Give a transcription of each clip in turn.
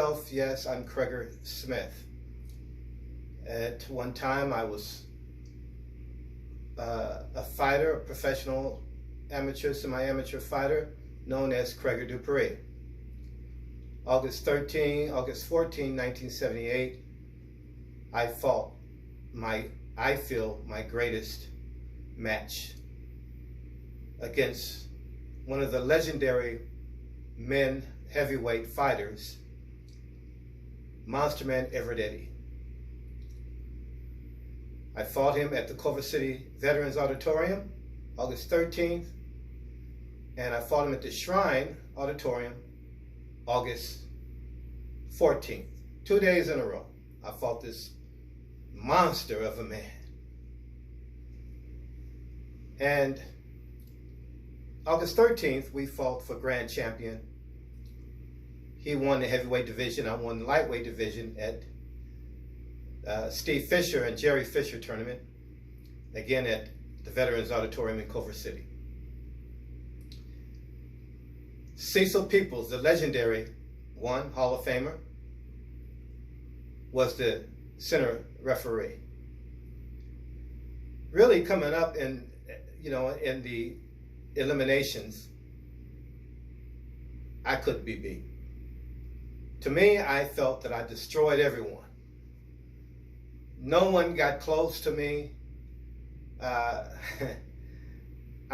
myself, yes, I'm Kraiguar Smith. At one time, I was a fighter, a professional amateur, semi-amateur fighter, known as Kraiguar Dupre. August 14, 1978, I fought I feel my greatest match against one of the legendary men heavyweight fighters, Monster Man Everett Eddy. I fought him at the Culver City Veterans Auditorium, August 13th, and I fought him at the Shrine Auditorium, August 14th. 2 days in a row, I fought this monster of a man. And August 13th, we fought for grand champion. He won the heavyweight division. I won the lightweight division at Steve Fisher and Jerry Fisher tournament, again at the Veterans Auditorium in Culver City. Cecil Peoples, the legendary one, Hall of Famer, was the center referee. Really coming up in the eliminations, I couldn't be beat. To me, I felt that I destroyed everyone. No one got close to me. I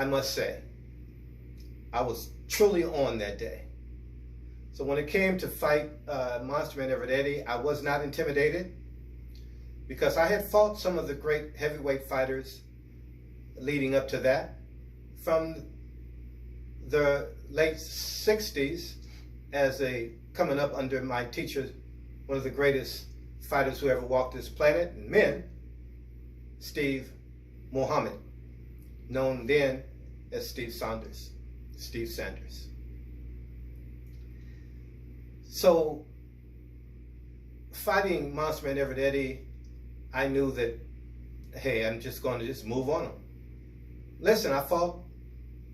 must say, I was truly on that day. So when it came to fight Monster Man Everett Eddy, I was not intimidated because I had fought some of the great heavyweight fighters leading up to that. From the late 60s, coming up under my teacher, one of the greatest fighters who ever walked this planet, and men, Steve Muhammad, known then as Steve Sanders. So, fighting Monster Man Everett Eddy, I knew that, hey, I'm just going to move on him. Listen, I fought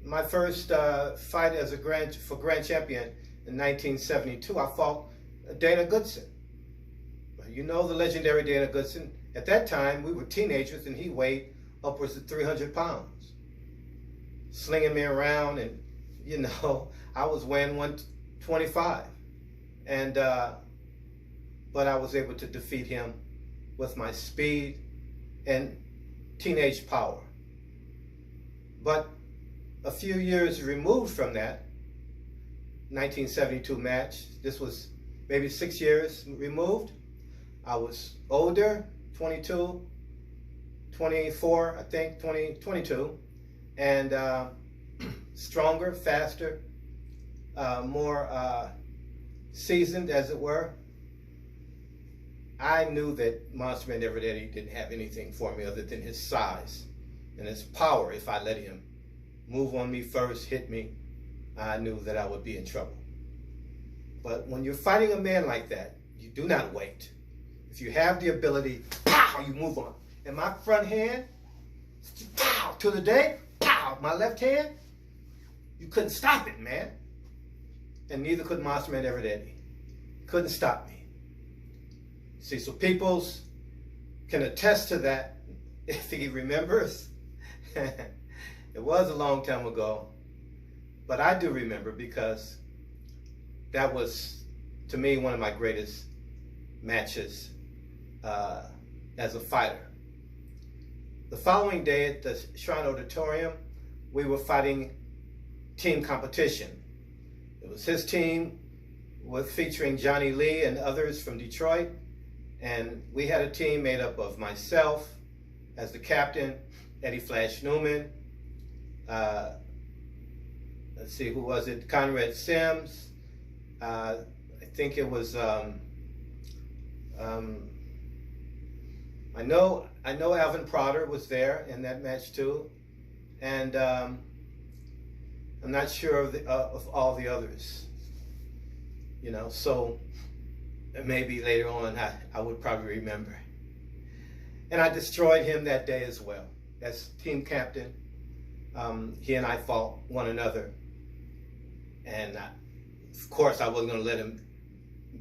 my first fight as for grand champion in 1972. I fought Dana Goodson. You know the legendary Dana Goodson. At that time, we were teenagers, and he weighed upwards of 300 pounds, slinging me around, and I was weighing 125, and but I was able to defeat him with my speed and teenage power. But a few years removed from that 1972 match, this was maybe 6 years removed, I was older, 22, 24, I think, 22, and stronger, faster, more seasoned, as it were. I knew that Monster Man Everett Eddy didn't have anything for me other than his size and his power. If I let him move on me first, hit me, I knew that I would be in trouble. But when you're fighting a man like that, you do not wait. If you have the ability, pow, you move on. And my front hand, pow, to the day, pow, my left hand, you couldn't stop it, man. And neither could Monster Man Everett Eddy. Couldn't stop me. Cecil Peoples can attest to that if he remembers. It was a long time ago, but I do remember because that was, to me, one of my greatest matches as a fighter. The following day at the Shrine Auditorium, we were fighting team competition. It was his team featuring Johnny Lee and others from Detroit, and we had a team made up of myself as the captain, Eddie Flash Newman, let's see, who was it? Conrad Sims. I think it was, I know Alvin Prodder was there in that match too, and I'm not sure of all the others, so maybe later on I would probably remember. And I destroyed him that day as well. As team captain, he and I fought one another, and of course I wasn't going to let him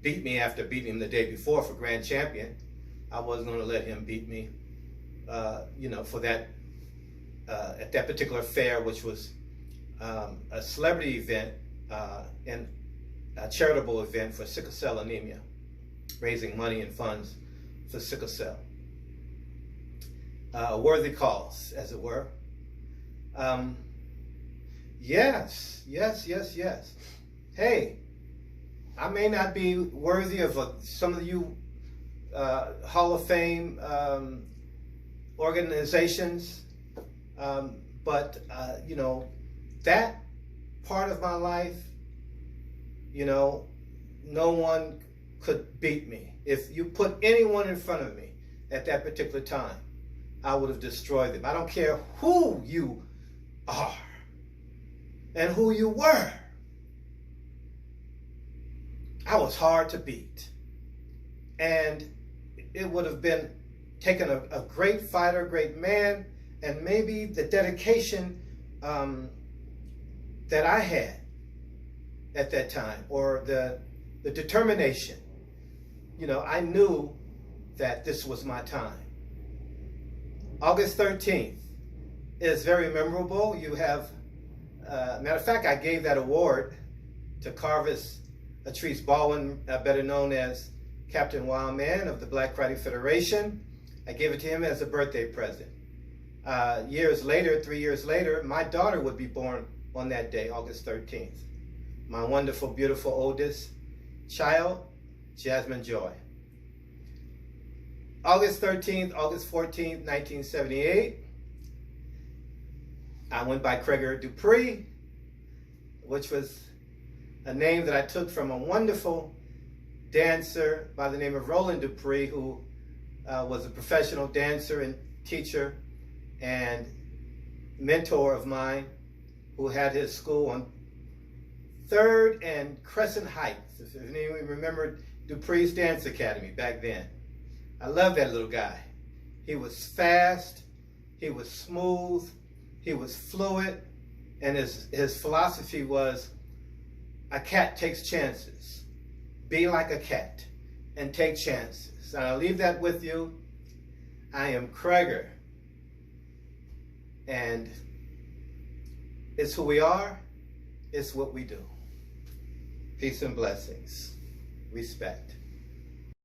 beat me after beating him the day before for grand champion. I wasn't going to let him beat me, for that, at that particular fair, which was a celebrity event and a charitable event for sickle cell anemia, raising money and funds for sickle cell. A worthy cause, as it were. Yes. Hey, I may not be worthy of some of you Hall of Fame organizations, but that part of my life, no one could beat me. If you put anyone in front of me at that particular time, I would have destroyed them. I don't care who you are and who you were. I was hard to beat. And it would have been taken a great fighter, great man, and maybe the dedication that I had at that time, or the determination. I knew that this was my time. August 13th is very memorable. You have, matter of fact, I gave that award to Carvis Latrice Baldwin, better known as Captain Wildman of the Black Karate Federation. I gave it to him as a birthday present. 3 years later, my daughter would be born on that day, August 13th. My wonderful, beautiful oldest child, Jasmine Joy. August 13th, August 14th, 1978, I went by Kraiguar Dupre, which was a name that I took from a wonderful dancer by the name of Roland Dupre, who was a professional dancer and teacher and mentor of mine, who had his school on 3rd and Crescent Heights, if anyone remembered Dupre's Dance Academy back then. I love that little guy. He was fast, he was smooth, he was fluid, and his philosophy was, a cat takes chances. Be like a cat and take chances. And I'll leave that with you. I am Kraiguar, and it's who we are, it's what we do. Peace and blessings. Respect.